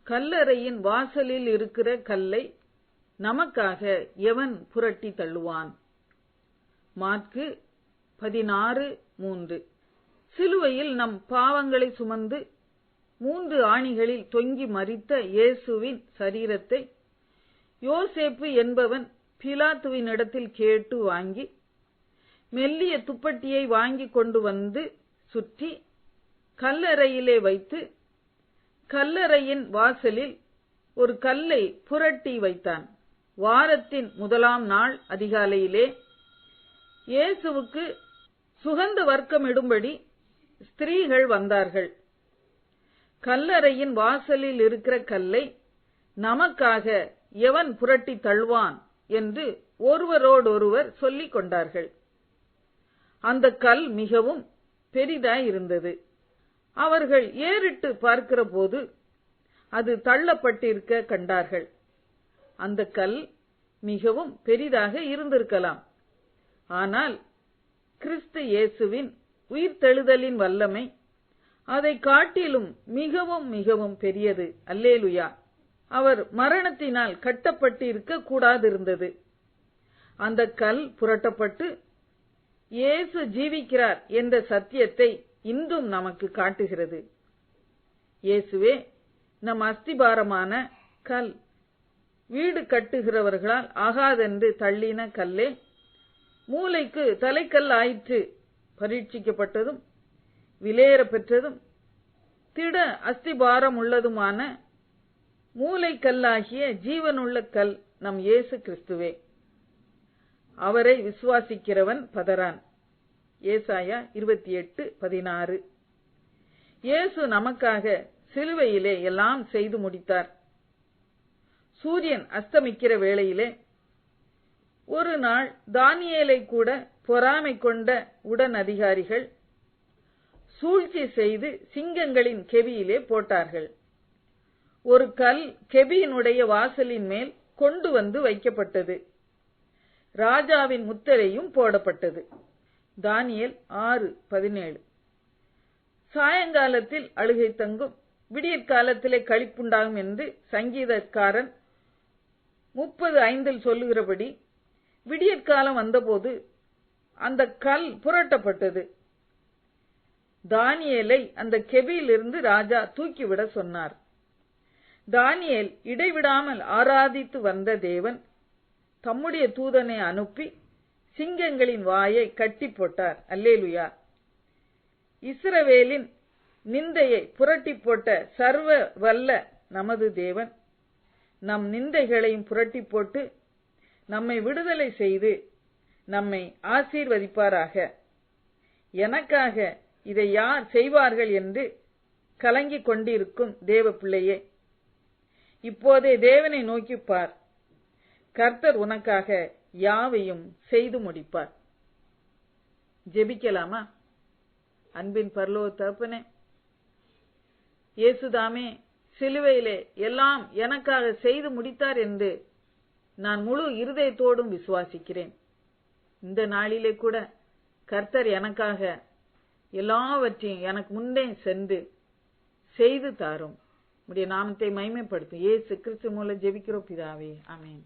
கல்லறையின் வாசலில் இருக்கிற கல்லை நமக்காக எவன் புரட்டி தள்ளுவான்? மாற்கு 16:3. சிலுவையில் நம் பாவங்களை சுமந்து 3 ஆணிகளில் தொங்கி மரித்த இயேசுவின் சரீரத்தை யோசேப்பு என்பவன் பிலாத்துவினிடத்தில் கேட்டு வாங்கி, மெல்லிய துப்பட்டியை வாங்கி கொண்டு வந்து சுற்றி கல்லறையிலே வைத்து, கல்லறையின் வாசலில் ஒரு கல்லை புரட்டி வைத்தான். வாரத்தின் முதலாம் நாள் அதிகாலையிலே இயேசுவுக்கு சுகந்த வர்க்கமிடும்படி ஸ்திரீகள் வந்தார்கள். கல்லறையின் வாசலில் இருக்கிற கல்லை நமக்காக எவன் புரட்டி தள்ளுவான் என்று ஒருவரோடொருவர் சொல்லிக் கொண்டார்கள். அந்த கல் மிகவும் பெரிதாயிருந்தது. அவர்கள் ஏறிட்டு பார்க்கிற போது அது தள்ளப்பட்டிருக்க கண்டார்கள். அந்த கல் மிகவும் பெரிதாக இருந்திருக்கலாம். ஆனால் கிறிஸ்து இயேசுவின் உயிர்த்தெழுதலின் வல்லமை அதை காட்டிலும் மிகவும் மிகவும் பெரியது. அல்லேலுயா! அவர் மரணத்தினால் கட்டப்பட்டிருக்க கூடாதிருந்தது. அந்த கல் புரட்டப்பட்டு இயேசு ஜீவிக்கிறார் என்ற சத்தியத்தை இன்றும் நமக்கு காட்டுகிறது. இயேசுவே நம் அஸ்திபாரமான கல். வீடு கட்டுகிறவர்களால் ஆகாதென்று தள்ளின கல்லே மூலைக்கு தலைக்கல் ஆயிற்று. பரீட்சிக்கப்பட்டதும் விலையேற பெற்றதும் திட அஸ்திபாரம் உள்ளதுமான மூலைக்கல்லாகிய ஜீவனுள்ள கல் நம் இயேசு கிறிஸ்துவே. அவரை விசுவாசிக்கிறவன் பதறான். ஏசாயா 28:16. இயேசு நமக்காக சிலுவையிலே எல்லாம் செய்து முடித்தார். சூரியன் அஸ்தமிக்கிற வேளையிலே ஒரு நாள் தானியேலை கூட பொறாமை கொண்ட உடன் அதிகாரிகள் சூழ்ச்சி செய்து சிங்கங்களின் கெபியிலே போட்டார்கள். ஒரு கல் கெபியினுடைய வாசலின் மேல் கொண்டு வந்து வைக்கப்பட்டது. ராஜாவின் முத்திரையும் போடப்பட்டது. தானியேல் 6:17. சாயங்காலத்தில் அழுகை தங்கும், விடியற்காலத்திலே களிப்புண்டாகும் என்று சங்கீதக்காரன் 30:5 சொல்லுகிறபடி விடியற்காலம் வந்தபோது அந்த கல் புரட்டப்பட்டது. தானியேலை அந்த கெபியிலிருந்து ராஜா தூக்கிவிட சொன்னார். தானியேல் இடைவிடாமல் ஆராதித்து வந்த தேவன் தம்முடைய தூதனை அனுப்பி சிங்கங்களின் வாயை கட்டி போட்டார். அல்லேலுயா! இஸ்ரவேலின் நிந்தையை புரட்டி போட்ட சர்வ வல்ல நமது தேவன் நம் நிந்தைகளையும் புரட்டி போட்டு நம்மை விடுதலை செய்து நம்மை ஆசீர்வதிப்பாராக. எனக்காக இதை யார் செய்வார்கள் என்று கலங்கிக் கொண்டிருக்கும் தேவ பிள்ளையே, இப்போதே தேவனை நோக்கி பார். கர்த்தர் உனக்காக யாவையும் செய்து முடிப்பார். ஜெபிக்கலாமா? அன்பின் பரலோக தகப்பனே, இயேசுதாமே சிலுவையிலே எல்லாம் எனக்காக செய்து முடித்தார் என்று நான் முழு இருதயத்தோடும் விசுவாசிக்கிறேன். இந்த நாளிலே கூட கர்த்தர் எனக்காக எல்லாவற்றையும் எனக்கு முன்னே சென்று செய்து தாரும். உம்முடைய நாமத்தை மகிமைப்படுத்தும். இயேசு கிறிஸ்து மூலம் ஜெபிக்கிறோம் பிதாவே. ஆமென்.